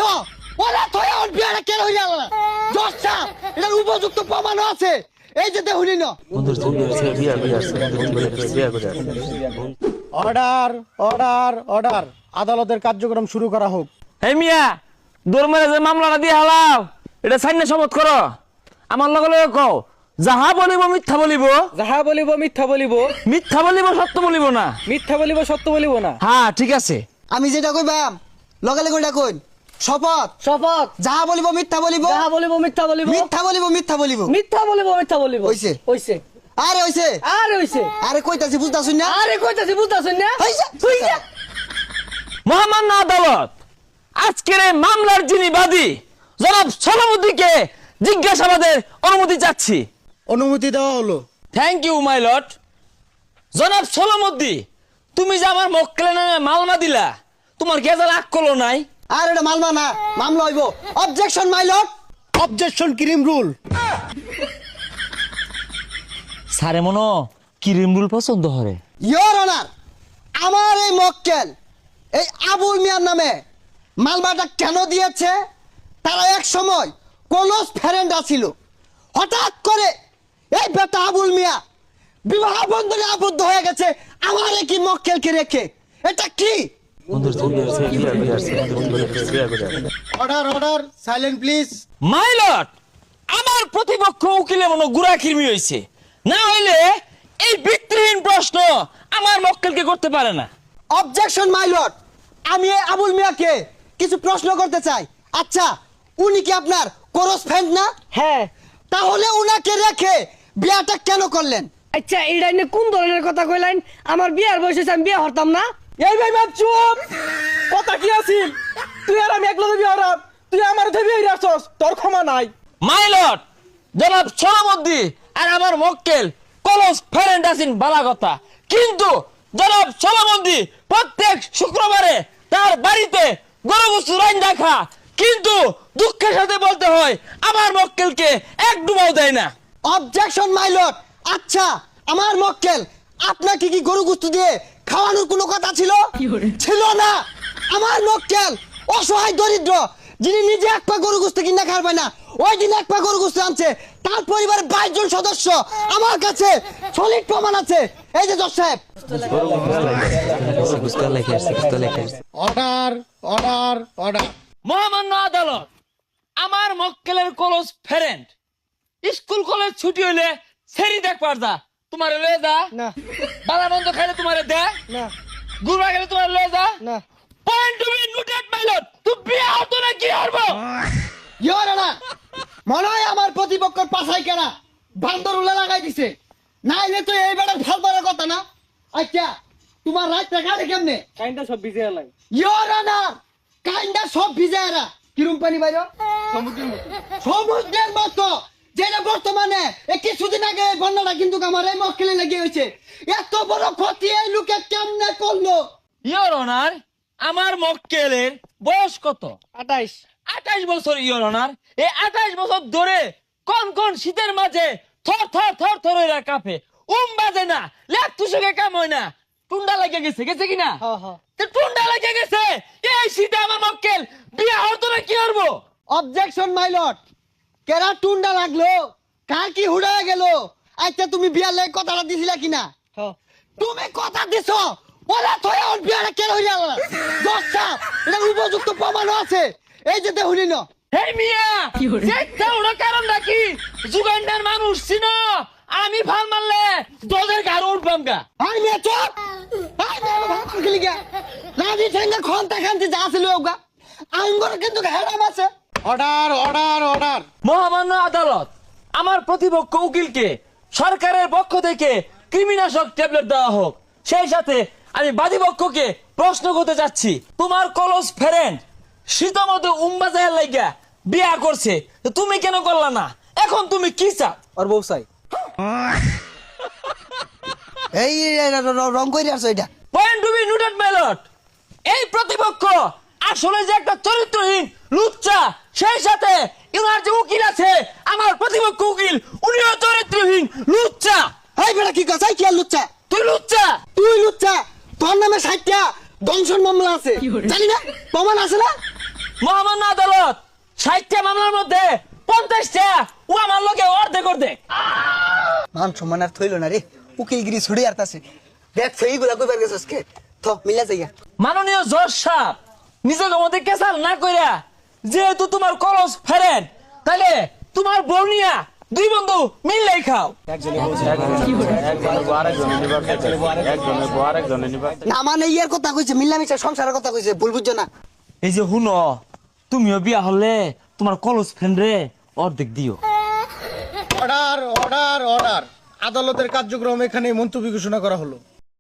দিছো ওলা তো এখন বিয়াটা কেন হই গেল না দশটা এটার উপযুক্ত প্রমাণ আছে এই যে দেখুনি না অর্ডার অর্ডার অর্ডার আদালতের কার্যক্রম শুরু করা হোক। এই মিয়া দৌড় যে মামলাটা দিয়ে হালাও এটা সাইনে শপথ করো আমার লগে লগে কও যাহা বলিব মিথ্যা বলিব যাহা বলিব মিথ্যা বলিব, মিথ্যা বলিব সত্য বলিব না। মিথ্যা বলিব সত্য বলিব না। হ্যাঁ ঠিক আছে। আমি যেটা কইবাম লগে লগে ওটা কইন শপথ শপথ যাহা বলিব মিথ্যা বলিব যাহা বলিব মিথ্যা বলিব মিথ্যা বলিব মিথ্যা বলিব মিথ্যা বলিব মিথ্যা বলিব হইছে হইছে আরে হইছে আরে হইছে আরে কইতাছি বুঝতাছুন না আরে কইতাছি বুঝতাছেন না হইছে হইছে মহামান্য আদালত আজকের এই মামলার যিনি বাদী জনাব সলামুদ্দিনকে জিজ্ঞাসাবাদের অনুমতি চাচ্ছি। অনুমতি দেওয়া হলো। Thank you my lord. জনাব সলামুদ্দিন তুমি যে আমার মক্কেলের নামে মামলা দিলা তোমার গেজাল আক করলো নাই? আর এটা মামলা না মামলা হইব objection my lord objection cream rule. সারে মনো কিরিম রুল পছন্দ হরে। ইয়োর অনার আমার এই মক্কেল এই আবুল মিয়ার নামে মালবাটা কেন দিয়েছে তারা এক সময় ক্লোজ ফ্রেন্ড আছিল হঠাৎ করে এই বেটা আবুল মিয়া বিবাহ বন্ধনে আবদ্ধ হয়ে গেছে আমার কি মক্কেলকে রেখে এটা কি order order silent please. My lord আমার প্রতিপক্ষ উকিলে মনো গুড়া খিরমি হইছে না হইলে এই ভিত্তিহীন প্রশ্ন আমার মক্কেলকে করতে পারে না। অবজেকশন মাই লর্ড আমি এই আবুল মিয়াকে কিছু প্রশ্ন করতে চাই। আচ্ছা উনি কি আপনার ক্লোজ ফ্রেন্ড না? হ্যাঁ। তাহলে উনাকে রেখে বিয়াটা কেন করলেন? আচ্ছা এইটা নিয়ে কোন ধরনের কথা কইলেন? আমার বিয়ার বয়সে আমি বিয়ে হতাম না। এই ভাই বাপ চুপ, কথা কি আছিল? তুই আর আমি একলা দেবি হরাম, তুই আমার দেবি রাসস, তোর ক্ষমা নাই। মাই লর্ড জনাব সলামুদ্দিন আর আমার মক্কেল ক্লোজ ফ্রেন্ড আছেন বালা কথা, কিন্তু জনাব সলামুদ্দিন প্রত্যেক শুক্রবারে তার বাড়িতে গরু গোশত রাইন্দা খা, কিন্তু দুঃখের সাথে বলতে হয় আমার মক্কেলকে এক ডুবাও দেয় না। Objection my lord. আচ্ছা আমার মক্কেল আপনাকে কি গরু গোশত দিয়ে খাওয়ানোর কোনো কথা ছিল? ছিল না। আমার মক্কেল অসহায় দরিদ্র যিনি নিজে এক পা গরু গোশত কিনা খাওয়ার পায় না, ওই দিন এক পা গরু গোশত আনছে, তার পরিবারের 22 জন সদস্য আমার কাছে সলিড প্রমাণ আছে। এই যে জজ সাহেব। Order order order. মহামান্য আদালত আমার মক্কেলের ক্লোজ ফ্রেন্ড স্কুল কলেজ ছুটি হইলে সেরি দেখ পারদা তোমার লয়ে যা না বালা বন্ধ খাইলে তোমার দে না গুরবা গেলে তোমার লয়ে যা না। Point to be noted my lord. তুই বিয়ে হতো না কি হবো? ইয়োর অনার মনে হয় আমার প্রতিপক্ষের পাছাই কেনা বান্দর উল্লা লাগাই দিছে, নাইলে তো এই বেটার ভাল পারার কথা না। আচ্ছা তোমার রাত কাটে কেমনে? কাইন্ডা সব বিজে এলাই। ইয়োর অনার কাইন্ডা সব ভিজায়রা কিরম পানি বাইর সমুদ্রের মতো, যেটা বর্তমানে এই কিছুদিন আগে এই বন্যাটা কিন্তু আমার এই মক্কেলে লেগে হয়েছে। এত বড় ক্ষতি এই লোকে কেমনে করলো? ইওর অনার আমার মক্কেলের বয়স কত? 28 28 বছর ইওর অনার। এই 28 বছর ধরে কোন কোন শীতের মাঝে থর থর থর থর হইরা কাঁপে, বাজে না, লেপ তুষকে কাম হয় না, টুন্ডা লাগে গেছে গেছে কিনা? হ্যাঁ হ্যাঁ। তো টুন্ডা লাগে গেছে, এই শীতে আমার মক্কেল বিয়ে হতো না কি করবো? Objection my lord. কেরা টুন্ডা লাগলো, কার কি হুড়া গেল? আচ্ছা তুমি বিয়ার লাগে কথাটা দিছিলা কিনা? হ্যাঁ। তুমি কথা দিছো ওলা তো এখন বিয়াটা কেন হই গেল না দশটা এটা উপযুক্ত প্রমাণ আছে এই যে দেখুনি না। হেই মিয়া যেটা ওরা কারণ নাকি যুগান্ডার মানুষ চিনো, আমি ভাল মারলে দলের গাড় উঠবাম গা। আই মে চুপ আই মে ভাত খেলি গা রাজি ঠেঙ্গা খন্তা খান্তি যা ছিল ওগা আঙ্গুর কিন্তু হেডাম আছে। Order order order. মহামান্য আদালত আমার প্রতিপক্ষ উকিলকে সরকারের পক্ষ থেকে কৃমিনাশক ট্যাবলেট দেওয়া হোক। সেই সাথে আমি বাদীপক্ষকে প্রশ্ন করতে চাচ্ছি, তোমার ক্লোজ ফ্রেন্ড শীতমতো উম্বাজায়ের লাইগা বিয়া করছে, তো তুমি কেন করলা না? এখন তুমি কি চাও? আর বউ চাই। এই রং কইরা আছে এটা। Point to be noted my lord. এই প্রতিপক্ষ আসলে যে একটা চরিত্রহীন লুচ্চা, সেই সাথে ইনার যে উকিল আছে আমার প্রতিপক্ষ উকিল উনিও চরিত্রহীন লুচ্চা। এই বেটা কি কথা কি আর লুচ্চা? তুই লুচ্চা। তুই লুচ্চা, তোর নামে 60টা দংশন মামলা আছে জানি না, প্রমাণ আছে না? মহামান্য আদালত 60টা মামলার মধ্যে 50টা ও আমার লোকে অর্ধেক অর্ধেক। মান সম্মান আর থইল না রে, উকিলগিরি ছুড়ে আরতাছে। দেখ সেইগুলা কইবার গেছস কে? থ মিলা যাইয়া। মাননীয় জজ সাহেব, নিজেকে মধ্যে কেসাল না কইরা যেহেতু তোমার কলস ফেরেন, তাহলে তোমার বর্ণিয়া 2 বন্ধু মিললেই খাও। না মানে ইয়ার কথা কইছে, মিলামিশা সংসারের কথা কইছে, ভুল বুঝছো না। এই যে হুনো, তুমিও বিয়া হলে তোমার কলস ফ্রেন্ড রে অর্ধেক দিও। অর্ডার অর্ডার অর্ডার, আদালতের কার্যক্রম এখানে মুলতবি ঘোষণা করা হলো।